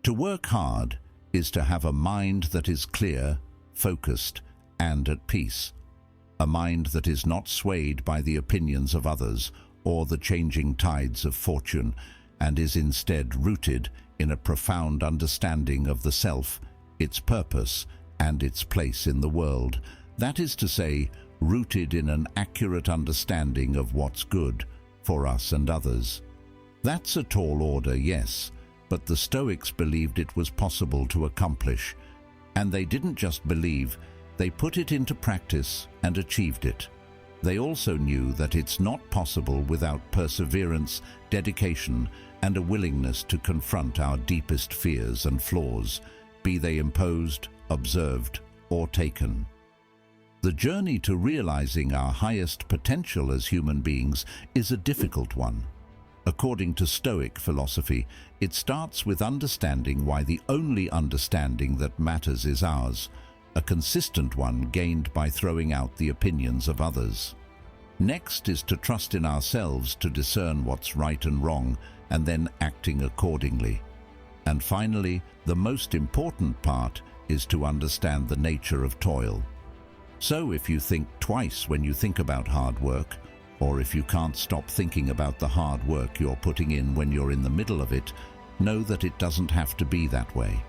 To work hard is to have a mind that is clear, focused, and at peace. A mind that is not swayed by the opinions of others or the changing tides of fortune, and is instead rooted in a profound understanding of the self, its purpose, and its place in the world. That is to say, rooted in an accurate understanding of what's good for us and others. That's a tall order, yes, but the Stoics believed it was possible to accomplish, and they didn't just believe, they put it into practice and achieved it. They also knew that it's not possible without perseverance, dedication, and a willingness to confront our deepest fears and flaws, be they imposed, observed, or taken. The journey to realizing our highest potential as human beings is a difficult one. According to Stoic philosophy, it starts with understanding why the only understanding that matters is ours, a consistent one gained by throwing out the opinions of others. Next is to trust in ourselves to discern what's right and wrong, and then acting accordingly. And finally, the most important part is to understand the nature of toil. So if you think twice when you think about hard work, or if you can't stop thinking about the hard work you're putting in when you're in the middle of it, know that it doesn't have to be that way.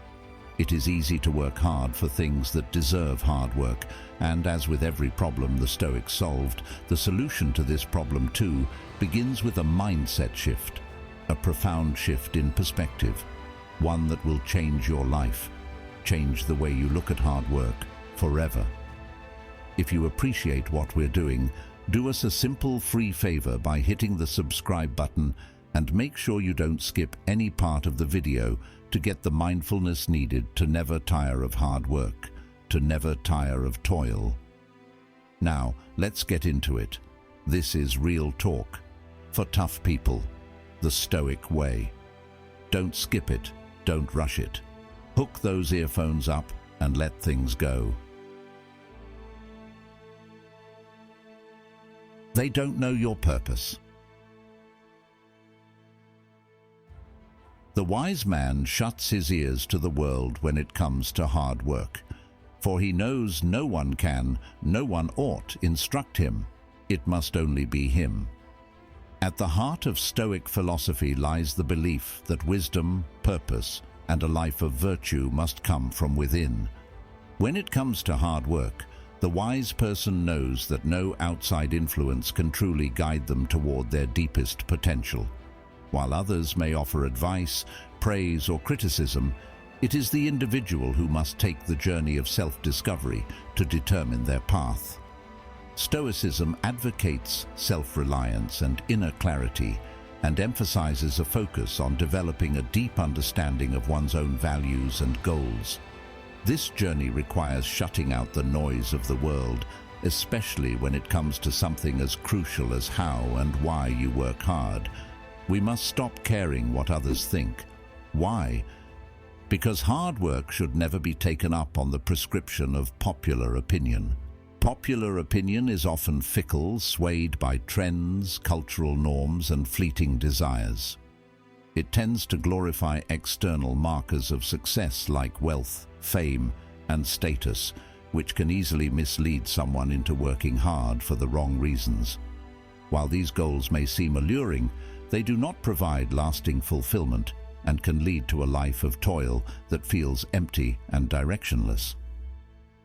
It is easy to work hard for things that deserve hard work, and as with every problem the Stoics solved, the solution to this problem too begins with a mindset shift, a profound shift in perspective, one that will change your life, change the way you look at hard work forever. If you appreciate what we're doing, do us a simple free favor by hitting the subscribe button and make sure you don't skip any part of the video to get the mindfulness needed to never tire of hard work, to never tire of toil. Now, let's get into it. This is real talk for tough people, the Stoic way. Don't skip it, don't rush it. Hook those earphones up and let things go. They don't know your purpose. The wise man shuts his ears to the world when it comes to hard work, for he knows no one can, no one ought instruct him. It must only be him. At the heart of Stoic philosophy lies the belief that wisdom, purpose, and a life of virtue must come from within. When it comes to hard work, the wise person knows that no outside influence can truly guide them toward their deepest potential. While others may offer advice, praise, or criticism, it is the individual who must take the journey of self-discovery to determine their path. Stoicism advocates self-reliance and inner clarity, and emphasizes a focus on developing a deep understanding of one's own values and goals. This journey requires shutting out the noise of the world, especially when it comes to something as crucial as how and why you work hard. We must stop caring what others think. Why? Because hard work should never be taken up on the prescription of popular opinion. Popular opinion is often fickle, swayed by trends, cultural norms, and fleeting desires. It tends to glorify external markers of success like wealth, fame, and status, which can easily mislead someone into working hard for the wrong reasons. While these goals may seem alluring, they do not provide lasting fulfillment and can lead to a life of toil that feels empty and directionless.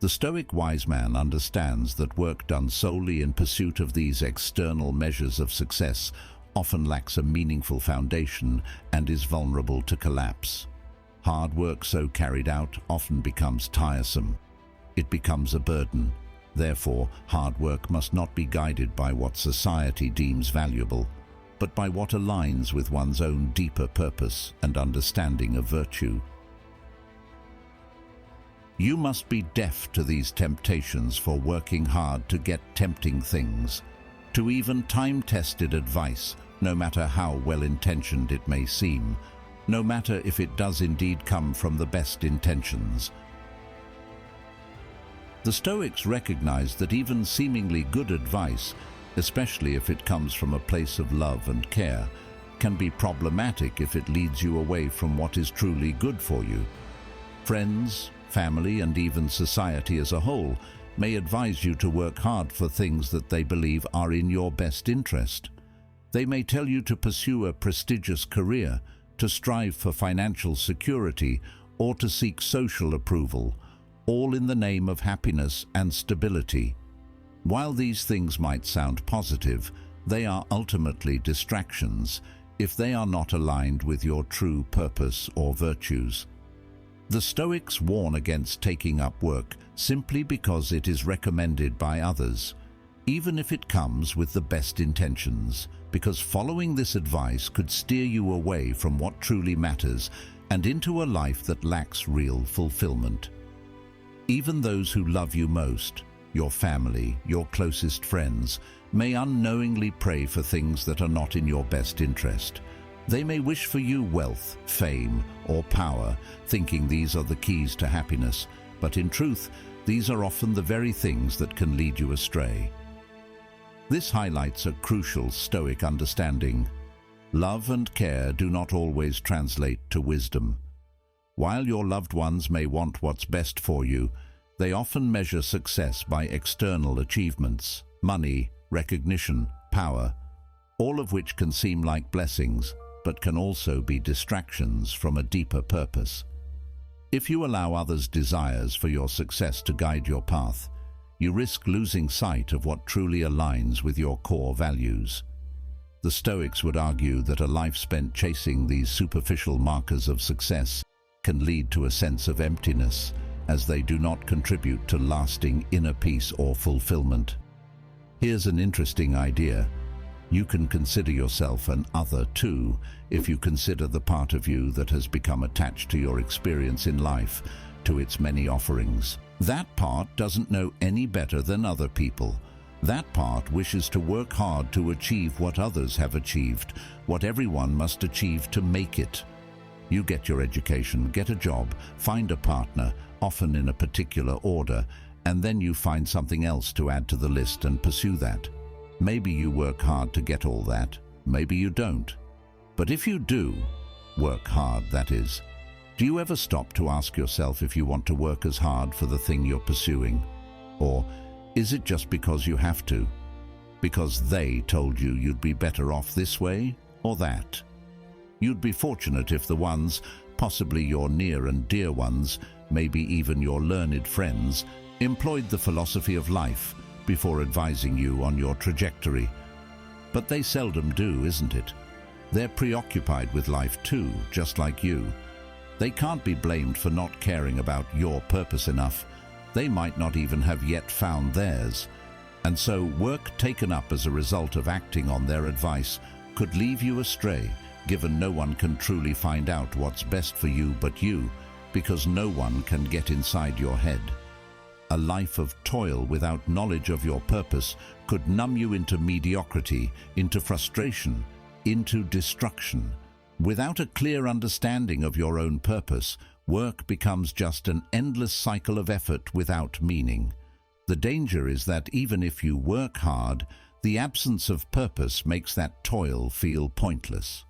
The Stoic wise man understands that work done solely in pursuit of these external measures of success often lacks a meaningful foundation and is vulnerable to collapse. Hard work so carried out often becomes tiresome. It becomes a burden. Therefore, hard work must not be guided by what society deems valuable, but by what aligns with one's own deeper purpose and understanding of virtue. You must be deaf to these temptations for working hard to get tempting things, to even time-tested advice, no matter how well-intentioned it may seem, no matter if it does indeed come from the best intentions. The Stoics recognized that even seemingly good advice, especially if it comes from a place of love and care, can be problematic if it leads you away from what is truly good for you. Friends, family, and even society as a whole may advise you to work hard for things that they believe are in your best interest. They may tell you to pursue a prestigious career, to strive for financial security, or to seek social approval, all in the name of happiness and stability. While these things might sound positive, they are ultimately distractions if they are not aligned with your true purpose or virtues. The Stoics warn against taking up work simply because it is recommended by others, even if it comes with the best intentions, because following this advice could steer you away from what truly matters and into a life that lacks real fulfillment. Even those who love you most, your family, your closest friends, may unknowingly pray for things that are not in your best interest. They may wish for you wealth, fame, or power, thinking these are the keys to happiness, but in truth, these are often the very things that can lead you astray. This highlights a crucial Stoic understanding. Love and care do not always translate to wisdom. While your loved ones may want what's best for you, they often measure success by external achievements, money, recognition, power, all of which can seem like blessings, but can also be distractions from a deeper purpose. If you allow others' desires for your success to guide your path, you risk losing sight of what truly aligns with your core values. The Stoics would argue that a life spent chasing these superficial markers of success can lead to a sense of emptiness, as they do not contribute to lasting inner peace or fulfillment. Here's an interesting idea. You can consider yourself an other too, if you consider the part of you that has become attached to your experience in life, to its many offerings. That part doesn't know any better than other people. That part wishes to work hard to achieve what others have achieved, what everyone must achieve to make it. You get your education, get a job, find a partner, often in a particular order, and then you find something else to add to the list and pursue that. Maybe you work hard to get all that, maybe you don't. But if you do, work hard, that is, do you ever stop to ask yourself if you want to work as hard for the thing you're pursuing? Or is it just because you have to? Because they told you you'd be better off this way or that? You'd be fortunate if the ones, possibly your near and dear ones, maybe even your learned friends, employed the philosophy of life before advising you on your trajectory. But they seldom do, isn't it? They're preoccupied with life too, just like you. They can't be blamed for not caring about your purpose enough. They might not even have yet found theirs. And so work taken up as a result of acting on their advice could leave you astray, given no one can truly find out what's best for you but you, because no one can get inside your head. A life of toil without knowledge of your purpose could numb you into mediocrity, into frustration, into destruction. Without a clear understanding of your own purpose, work becomes just an endless cycle of effort without meaning. The danger is that even if you work hard, the absence of purpose makes that toil feel pointless.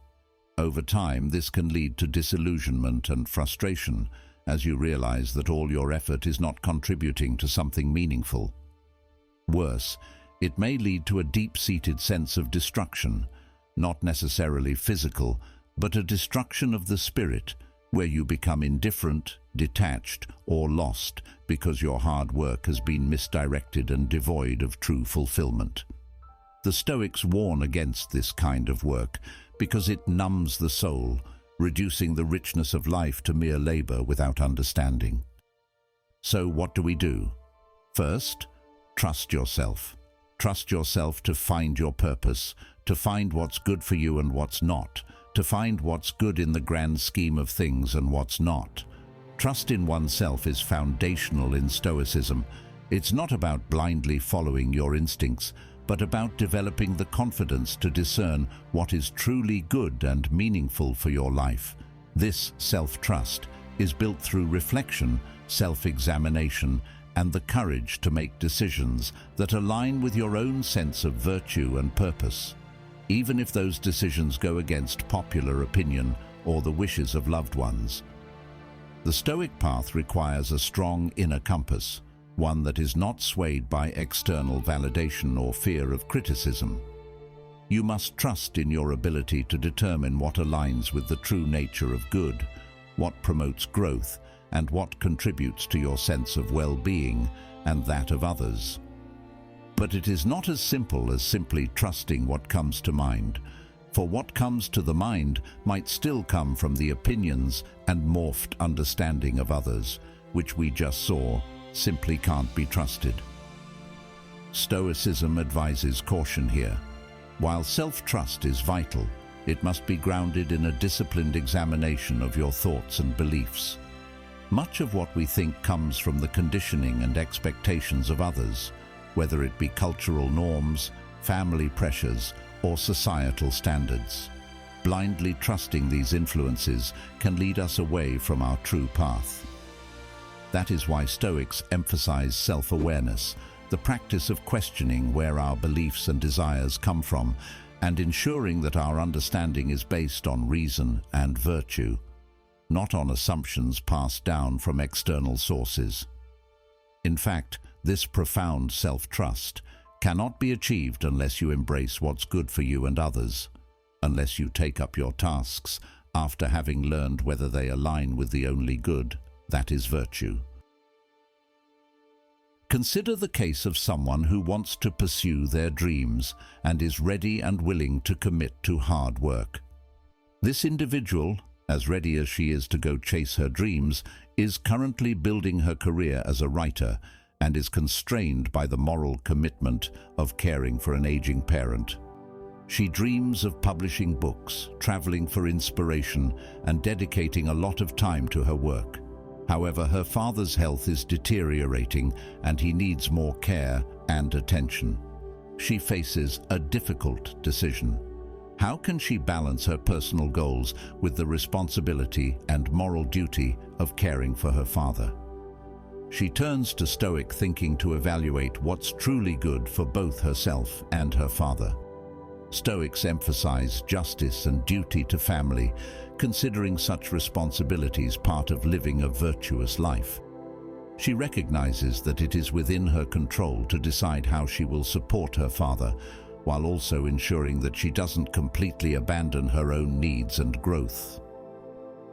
Over time, this can lead to disillusionment and frustration, as you realize that all your effort is not contributing to something meaningful. Worse, it may lead to a deep-seated sense of destruction, not necessarily physical, but a destruction of the spirit, where you become indifferent, detached, or lost because your hard work has been misdirected and devoid of true fulfillment. The Stoics warn against this kind of work because it numbs the soul, reducing the richness of life to mere labor without understanding. So what do we do? First, trust yourself. Trust yourself to find your purpose, to find what's good for you and what's not, to find what's good in the grand scheme of things and what's not. Trust in oneself is foundational in Stoicism. It's not about blindly following your instincts, but about developing the confidence to discern what is truly good and meaningful for your life. This self-trust is built through reflection, self-examination, and the courage to make decisions that align with your own sense of virtue and purpose. even if those decisions go against popular opinion or the wishes of loved ones. The Stoic path requires a strong inner compass, one that is not swayed by external validation or fear of criticism. You must trust in your ability to determine what aligns with the true nature of good, what promotes growth, and what contributes to your sense of well-being and that of others. But it is not as simple as simply trusting what comes to mind, for what comes to the mind might still come from the opinions and morphed understanding of others, which we just saw simply can't be trusted. Stoicism advises caution here. While self-trust is vital, it must be grounded in a disciplined examination of your thoughts and beliefs. Much of what we think comes from the conditioning and expectations of others, whether it be cultural norms, family pressures, or societal standards. Blindly trusting these influences can lead us away from our true path. That is why Stoics emphasize self-awareness, the practice of questioning where our beliefs and desires come from, and ensuring that our understanding is based on reason and virtue, not on assumptions passed down from external sources. In fact, this profound self-trust cannot be achieved unless you embrace what's good for you and others, unless you take up your tasks after having learned whether they align with the only good, that is virtue. Consider the case of someone who wants to pursue their dreams and is ready and willing to commit to hard work. This individual, as ready as she is to go chase her dreams, is currently building her career as a writer and is constrained by the moral commitment of caring for an aging parent. She dreams of publishing books, traveling for inspiration, and dedicating a lot of time to her work. However, her father's health is deteriorating and he needs more care and attention. She faces a difficult decision. How can she balance her personal goals with the responsibility and moral duty of caring for her father? She turns to Stoic thinking to evaluate what's truly good for both herself and her father. Stoics emphasize justice and duty to family, considering such responsibilities part of living a virtuous life. She recognizes that it is within her control to decide how she will support her father, while also ensuring that she doesn't completely abandon her own needs and growth.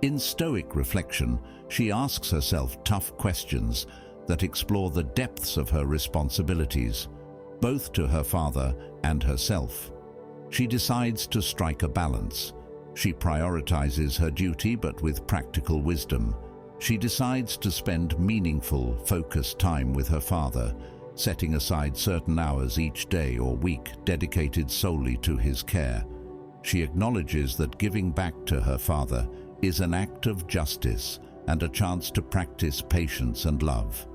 In Stoic reflection, she asks herself tough questions that explore the depths of her responsibilities, both to her father and herself. She decides to strike a balance. She prioritizes her duty, but with practical wisdom. She decides to spend meaningful, focused time with her father, setting aside certain hours each day or week dedicated solely to his care. She acknowledges that giving back to her father is an act of justice and a chance to practice patience and love.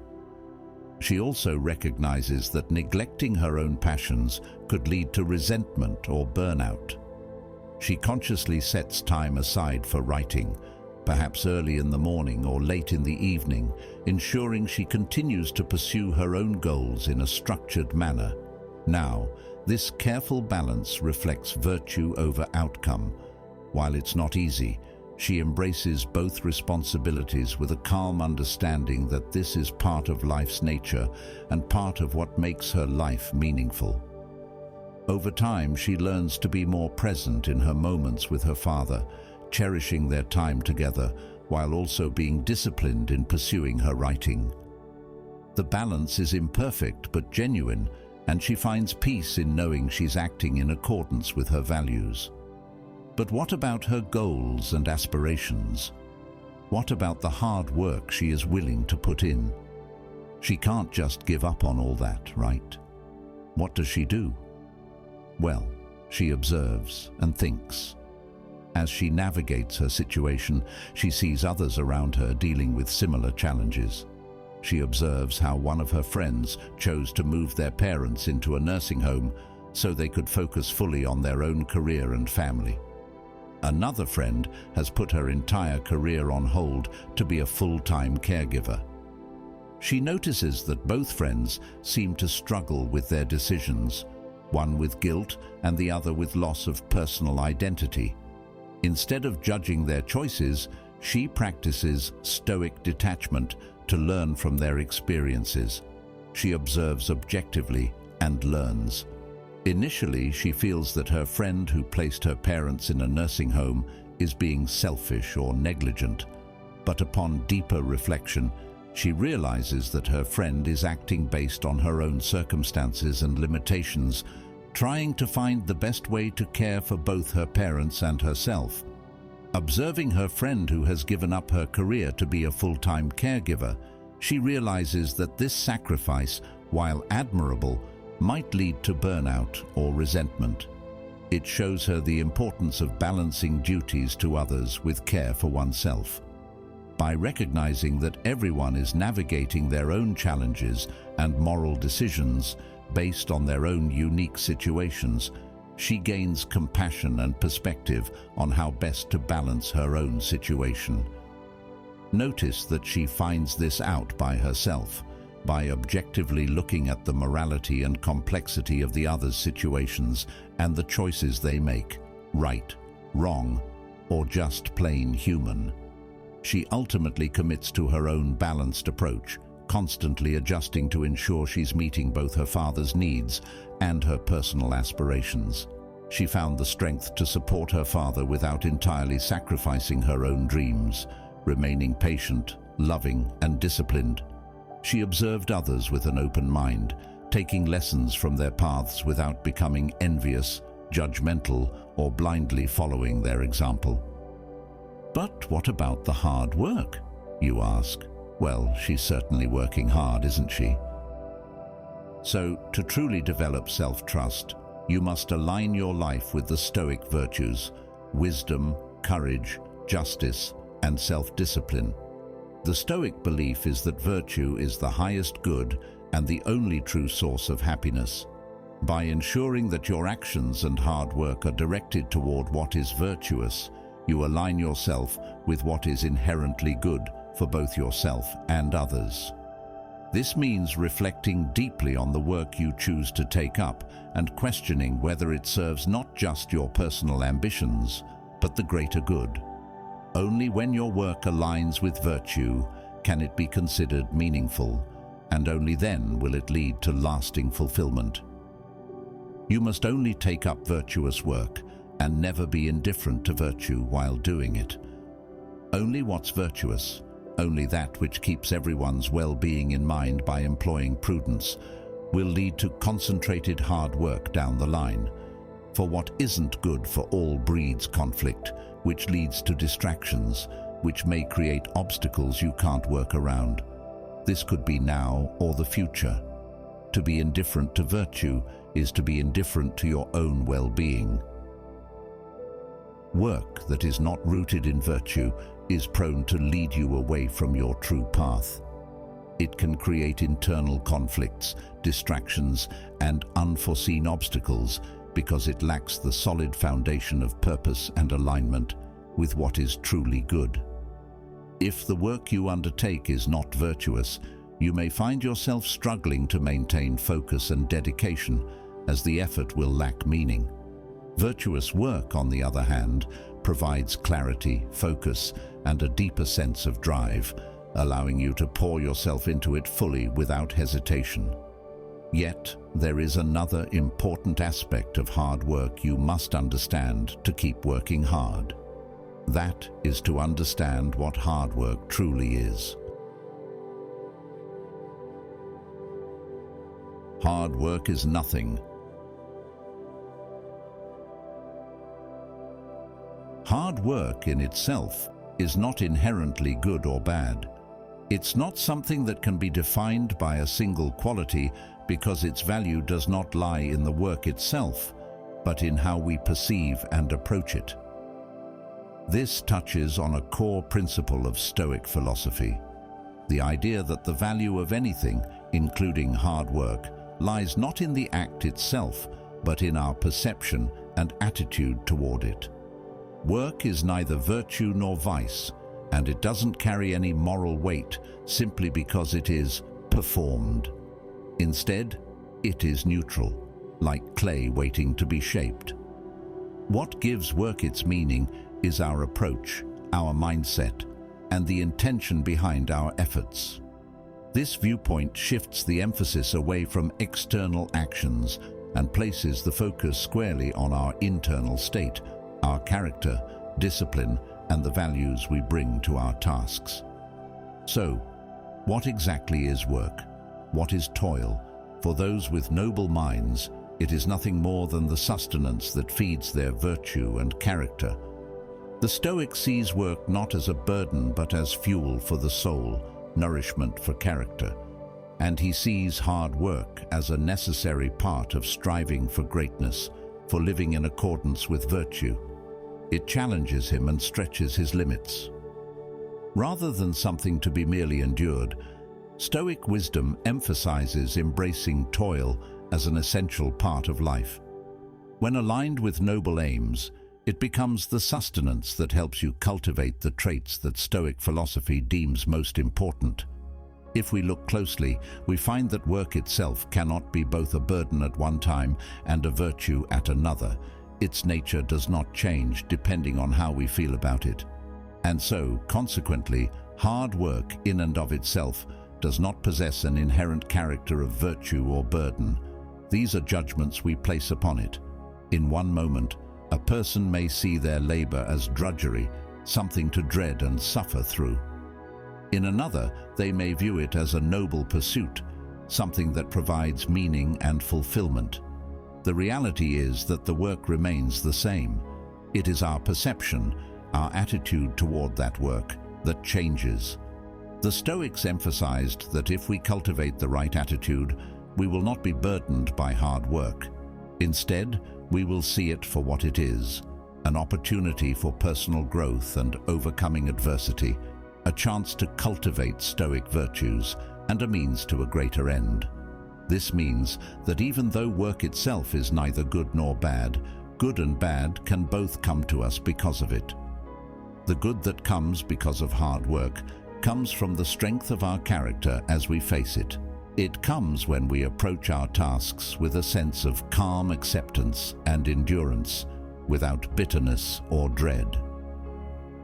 She also recognizes that neglecting her own passions could lead to resentment or burnout. She consciously sets time aside for writing, perhaps early in the morning or late in the evening, ensuring she continues to pursue her own goals in a structured manner. Now, this careful balance reflects virtue over outcome. While it's not easy, she embraces both responsibilities with a calm understanding that this is part of life's nature and part of what makes her life meaningful. Over time, she learns to be more present in her moments with her father, cherishing their time together while also being disciplined in pursuing her writing. The balance is imperfect but genuine, and she finds peace in knowing she's acting in accordance with her values. But what about her goals and aspirations? What about the hard work she is willing to put in? She can't just give up on all that, right? What does she do? Well, she observes and thinks. As she navigates her situation, she sees others around her dealing with similar challenges. She observes how one of her friends chose to move their parents into a nursing home so they could focus fully on their own career and family. Another friend has put her entire career on hold to be a full-time caregiver. She notices that both friends seem to struggle with their decisions, one with guilt and the other with loss of personal identity. Instead of judging their choices, she practices Stoic detachment to learn from their experiences. She observes objectively and learns. Initially, she feels that her friend who placed her parents in a nursing home is being selfish or negligent. But upon deeper reflection, she realizes that her friend is acting based on her own circumstances and limitations, trying to find the best way to care for both her parents and herself. Observing her friend who has given up her career to be a full-time caregiver, she realizes that this sacrifice, while admirable, might lead to burnout or resentment. It shows her the importance of balancing duties to others with care for oneself. By recognizing that everyone is navigating their own challenges and moral decisions based on their own unique situations, she gains compassion and perspective on how best to balance her own situation. Notice that she finds this out by herself, by objectively looking at the morality and complexity of the other's situations and the choices they make, right, wrong, or just plain human. She ultimately commits to her own balanced approach, constantly adjusting to ensure she's meeting both her father's needs and her personal aspirations. She found the strength to support her father without entirely sacrificing her own dreams, remaining patient, loving, and disciplined. She observed others with an open mind, taking lessons from their paths without becoming envious, judgmental, or blindly following their example. But what about the hard work, you ask? Well, she's certainly working hard, isn't she? So, to truly develop self-trust, you must align your life with the Stoic virtues: wisdom, courage, justice, and self-discipline. The Stoic belief is that virtue is the highest good and the only true source of happiness. By ensuring that your actions and hard work are directed toward what is virtuous, you align yourself with what is inherently good for both yourself and others. This means reflecting deeply on the work you choose to take up and questioning whether it serves not just your personal ambitions, but the greater good. Only when your work aligns with virtue can it be considered meaningful, and only then will it lead to lasting fulfillment. You must only take up virtuous work and never be indifferent to virtue while doing it. Only what's virtuous, only that which keeps everyone's well-being in mind by employing prudence, will lead to concentrated hard work down the line. For what isn't good for all breeds conflict, which leads to distractions, which may create obstacles you can't work around. This could be now or the future. To be indifferent to virtue is to be indifferent to your own well-being. Work that is not rooted in virtue is prone to lead you away from your true path. It can create internal conflicts, distractions, and unforeseen obstacles because it lacks the solid foundation of purpose and alignment with what is truly good. If the work you undertake is not virtuous, you may find yourself struggling to maintain focus and dedication, as the effort will lack meaning. Virtuous work, on the other hand, provides clarity, focus, and a deeper sense of drive, allowing you to pour yourself into it fully without hesitation. Yet, there is another important aspect of hard work you must understand to keep working hard. That is to understand what hard work truly is. Hard work is nothing. Hard work in itself is not inherently good or bad. It's not something that can be defined by a single quality because its value does not lie in the work itself, but in how we perceive and approach it. This touches on a core principle of Stoic philosophy, the idea that the value of anything, including hard work, lies not in the act itself, but in our perception and attitude toward it. Work is neither virtue nor vice, and it doesn't carry any moral weight simply because it is performed. Instead, it is neutral. like clay waiting to be shaped. What gives work its meaning is our approach, our mindset, and the intention behind our efforts. This viewpoint shifts the emphasis away from external actions and places the focus squarely on our internal state, our character, discipline, and the values we bring to our tasks. So, what exactly is work? What is toil? For those with noble minds, it is nothing more than the sustenance that feeds their virtue and character. The Stoic sees work not as a burden but as fuel for the soul, nourishment for character. And he sees hard work as a necessary part of striving for greatness, for living in accordance with virtue. It challenges him and stretches his limits. Rather than something to be merely endured, Stoic wisdom emphasizes embracing toil as an essential part of life. When aligned with noble aims, it becomes the sustenance that helps you cultivate the traits that Stoic philosophy deems most important. If we look closely, we find that work itself cannot be both a burden at one time and a virtue at another. Its nature does not change depending on how we feel about it. And so, consequently, hard work in and of itself does not possess an inherent character of virtue or burden. These are judgments we place upon it. In one moment, a person may see their labor as drudgery, something to dread and suffer through. In another, they may view it as a noble pursuit, something that provides meaning and fulfillment. The reality is that the work remains the same. It is our perception, our attitude toward that work, that changes. The Stoics emphasized that if we cultivate the right attitude, we will not be burdened by hard work. Instead, we will see it for what it is, an opportunity for personal growth and overcoming adversity, a chance to cultivate Stoic virtues, and a means to a greater end. This means that even though work itself is neither good nor bad, good and bad can both come to us because of it. The good that comes because of hard work comes from the strength of our character as we face it. It comes when we approach our tasks with a sense of calm acceptance and endurance, without bitterness or dread.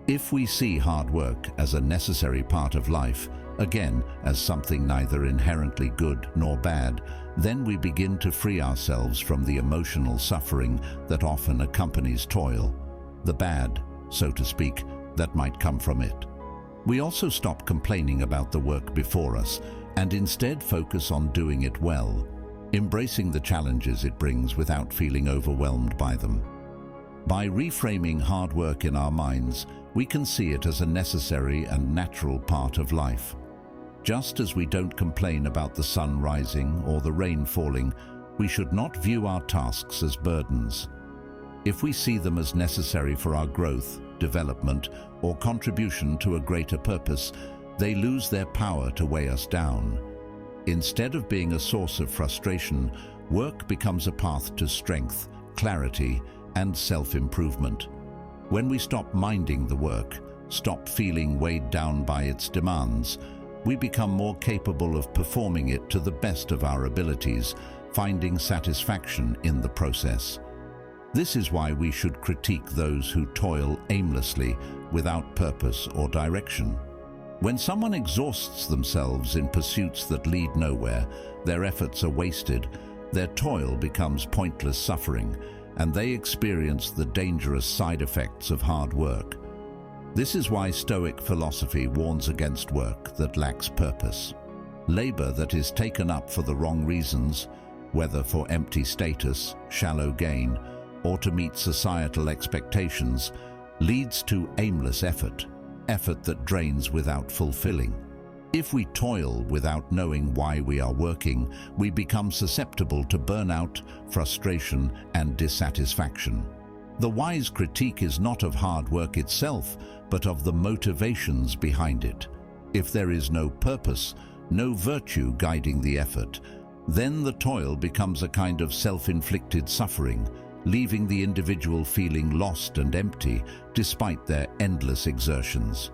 If we see hard work as a necessary part of life, again as something neither inherently good nor bad, then we begin to free ourselves from the emotional suffering that often accompanies toil, the bad, so to speak, that might come from it. We also stop complaining about the work before us and instead focus on doing it well, embracing the challenges it brings without feeling overwhelmed by them. By reframing hard work in our minds, we can see it as a necessary and natural part of life. Just as we don't complain about the sun rising or the rain falling, we should not view our tasks as burdens. If we see them as necessary for our growth, development, or contribution to a greater purpose, they lose their power to weigh us down. Instead of being a source of frustration, work becomes a path to strength, clarity, and self-improvement. When we stop minding the work, stop feeling weighed down by its demands, we become more capable of performing it to the best of our abilities, finding satisfaction in the process. This is why we should critique those who toil aimlessly, without purpose or direction. When someone exhausts themselves in pursuits that lead nowhere, their efforts are wasted, their toil becomes pointless suffering, and they experience the dangerous side effects of hard work. This is why Stoic philosophy warns against work that lacks purpose. Labor that is taken up for the wrong reasons, whether for empty status, shallow gain, or to meet societal expectations, leads to aimless effort that drains without fulfilling. If we toil without knowing why we are working, we become susceptible to burnout, frustration, and dissatisfaction. The wise critique is not of hard work itself, but of the motivations behind it. If there is no purpose, no virtue guiding the effort, then the toil becomes a kind of self-inflicted suffering, leaving the individual feeling lost and empty despite their endless exertions.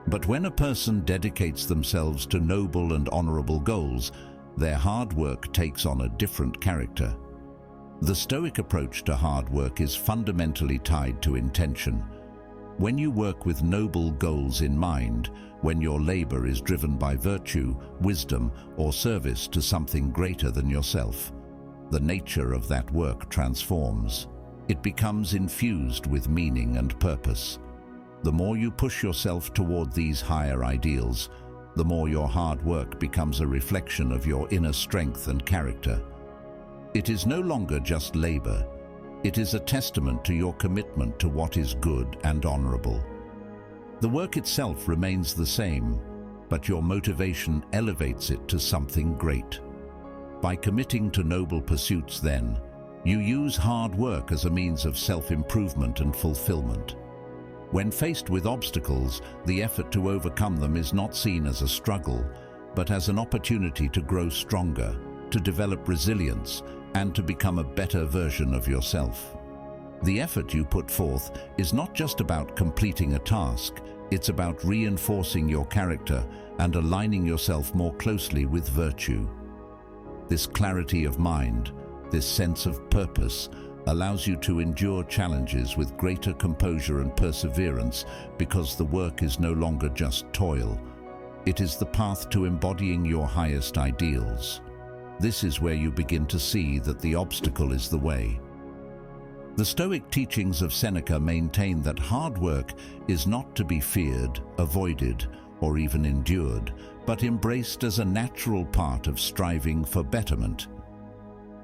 But when a person dedicates themselves to noble and honorable goals, their hard work takes on a different character. The Stoic approach to hard work is fundamentally tied to intention. When you work with noble goals in mind, when your labor is driven by virtue, wisdom, or service to something greater than yourself, the nature of that work transforms. It becomes infused with meaning and purpose. The more you push yourself toward these higher ideals, the more your hard work becomes a reflection of your inner strength and character. It is no longer just labor. It is a testament to your commitment to what is good and honorable. The work itself remains the same, but your motivation elevates it to something great. By committing to noble pursuits, then, you use hard work as a means of self-improvement and fulfillment. When faced with obstacles, the effort to overcome them is not seen as a struggle, but as an opportunity to grow stronger, to develop resilience, and to become a better version of yourself. The effort you put forth is not just about completing a task, it's about reinforcing your character and aligning yourself more closely with virtue. This clarity of mind, this sense of purpose, allows you to endure challenges with greater composure and perseverance because the work is no longer just toil. It is the path to embodying your highest ideals. This is where you begin to see that the obstacle is the way. The Stoic teachings of Seneca maintain that hard work is not to be feared, avoided, or even endured, but embraced as a natural part of striving for betterment.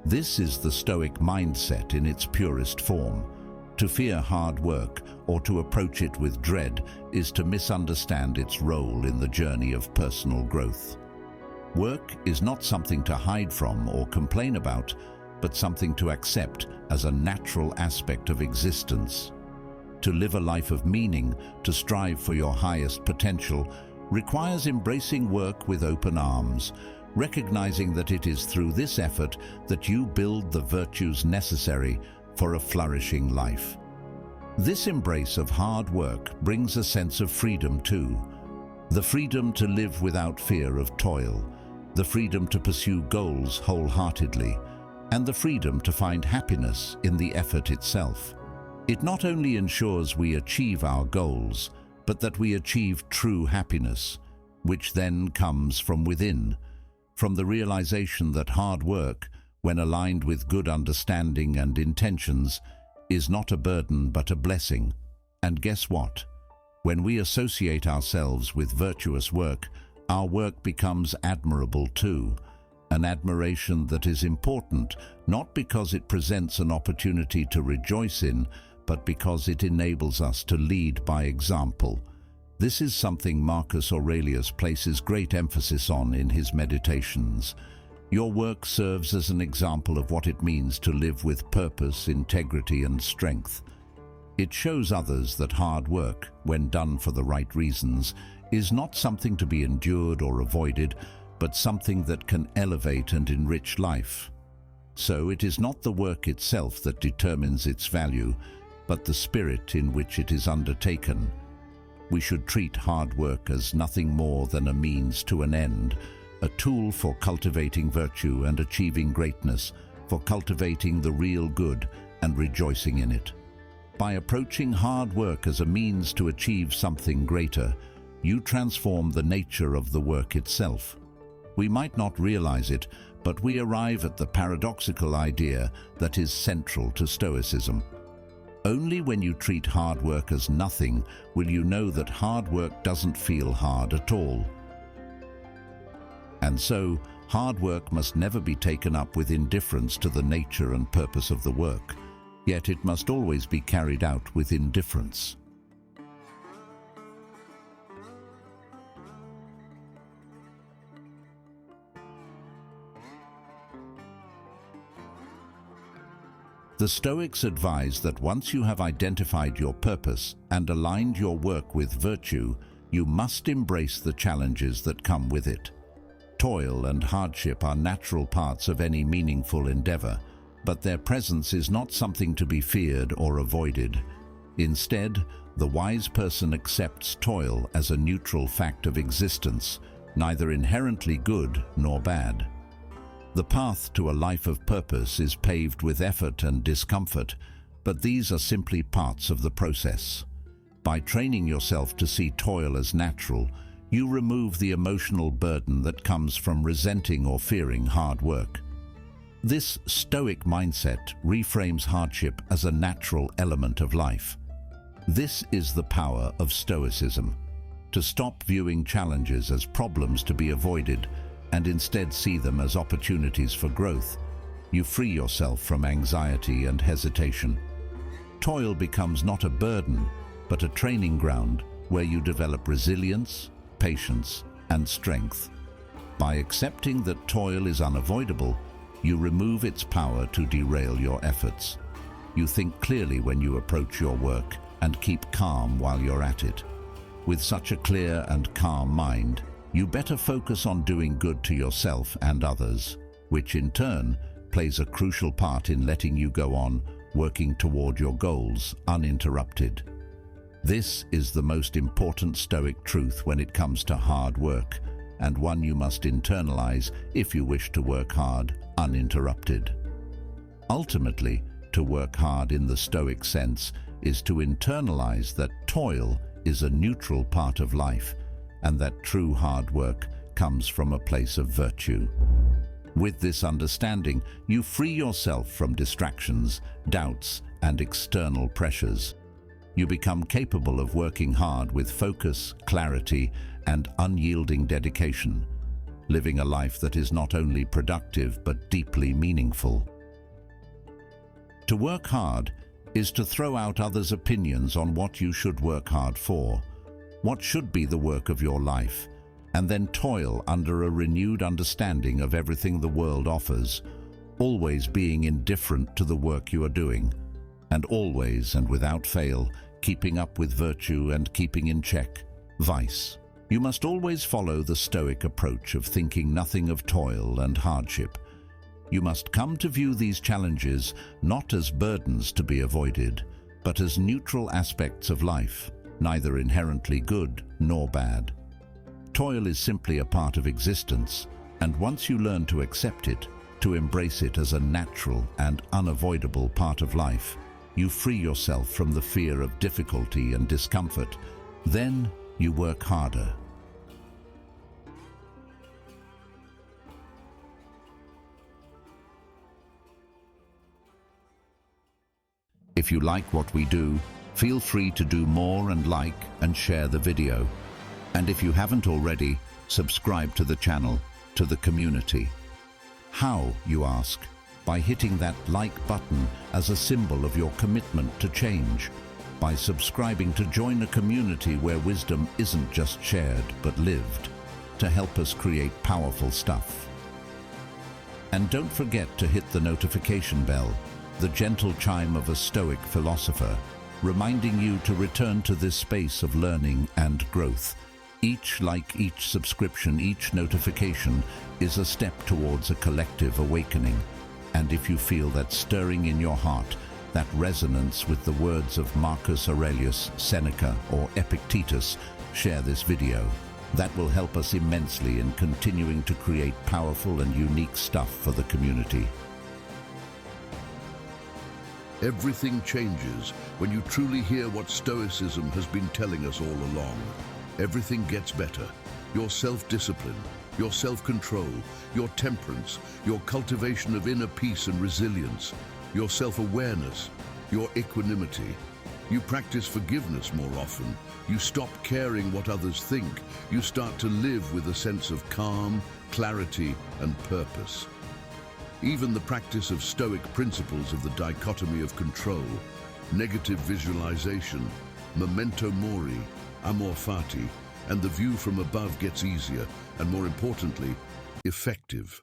This is the Stoic mindset in its purest form. To fear hard work or to approach it with dread is to misunderstand its role in the journey of personal growth. Work is not something to hide from or complain about, but something to accept as a natural aspect of existence. To live a life of meaning, to strive for your highest potential, requires embracing work with open arms, recognizing that it is through this effort that you build the virtues necessary for a flourishing life. This embrace of hard work brings a sense of freedom too. The freedom to live without fear of toil, the freedom to pursue goals wholeheartedly, and the freedom to find happiness in the effort itself. It not only ensures we achieve our goals, but that we achieve true happiness, which then comes from within, from the realization that hard work, when aligned with good understanding and intentions, is not a burden but a blessing. And guess what? When we associate ourselves with virtuous work, our work becomes admirable too. An admiration that is important not because it presents an opportunity to rejoice in, but because it enables us to lead by example. This is something Marcus Aurelius places great emphasis on in his Meditations. Your work serves as an example of what it means to live with purpose, integrity, and strength. It shows others that hard work, when done for the right reasons, is not something to be endured or avoided, but something that can elevate and enrich life. So it is not the work itself that determines its value, but the spirit in which it is undertaken. We should treat hard work as nothing more than a means to an end, a tool for cultivating virtue and achieving greatness, for cultivating the real good and rejoicing in it. By approaching hard work as a means to achieve something greater, you transform the nature of the work itself. We might not realize it, but we arrive at the paradoxical idea that is central to Stoicism. Only when you treat hard work as nothing will you know that hard work doesn't feel hard at all. And so, hard work must never be taken up with indifference to the nature and purpose of the work, yet it must always be carried out with indifference. The Stoics advise that once you have identified your purpose and aligned your work with virtue, you must embrace the challenges that come with it. Toil and hardship are natural parts of any meaningful endeavor, but their presence is not something to be feared or avoided. Instead, the wise person accepts toil as a neutral fact of existence, neither inherently good nor bad. The path to a life of purpose is paved with effort and discomfort, but these are simply parts of the process. By training yourself to see toil as natural, you remove the emotional burden that comes from resenting or fearing hard work. This Stoic mindset reframes hardship as a natural element of life. This is the power of Stoicism: to stop viewing challenges as problems to be avoided and instead see them as opportunities for growth. You free yourself from anxiety and hesitation. Toil becomes not a burden, but a training ground where you develop resilience, patience, and strength. By accepting that toil is unavoidable, you remove its power to derail your efforts. You think clearly when you approach your work and keep calm while you're at it. With such a clear and calm mind, you better focus on doing good to yourself and others, which in turn plays a crucial part in letting you go on working toward your goals uninterrupted. This is the most important Stoic truth when it comes to hard work, and one you must internalize if you wish to work hard uninterrupted. Ultimately, to work hard in the Stoic sense is to internalize that toil is a neutral part of life, and that true hard work comes from a place of virtue. With this understanding, you free yourself from distractions, doubts, and external pressures. You become capable of working hard with focus, clarity, and unyielding dedication, living a life that is not only productive but deeply meaningful. To work hard is to throw out others' opinions on what you should work hard for, what should be the work of your life, and then toil under a renewed understanding of everything the world offers, always being indifferent to the work you are doing, and always and without fail keeping up with virtue and keeping in check vice. You must always follow the Stoic approach of thinking nothing of toil and hardship. You must come to view these challenges not as burdens to be avoided, but as neutral aspects of life, neither inherently good nor bad. Toil is simply a part of existence, and once you learn to accept it, to embrace it as a natural and unavoidable part of life, you free yourself from the fear of difficulty and discomfort. Then you work harder. If you like what we do, feel free to do more and like and share the video. And if you haven't already, subscribe to the channel, to the community. How, you ask? By hitting that like button as a symbol of your commitment to change. By subscribing to join a community where wisdom isn't just shared but lived, to help us create powerful stuff. And don't forget to hit the notification bell, the gentle chime of a Stoic philosopher, reminding you to return to this space of learning and growth. Each like, each subscription, each notification is a step towards a collective awakening. And if you feel that stirring in your heart, that resonance with the words of Marcus Aurelius, Seneca, or Epictetus, share this video. That will help us immensely in continuing to create powerful and unique stuff for the community. Everything changes when you truly hear what Stoicism has been telling us all along. Everything gets better. Your self-discipline, your self-control, your temperance, your cultivation of inner peace and resilience, your self-awareness, your equanimity. You practice forgiveness more often. You stop caring what others think. You start to live with a sense of calm, clarity, and purpose. Even the practice of Stoic principles of the dichotomy of control, negative visualization, memento mori, amor fati, and the view from above gets easier and, more importantly, effective.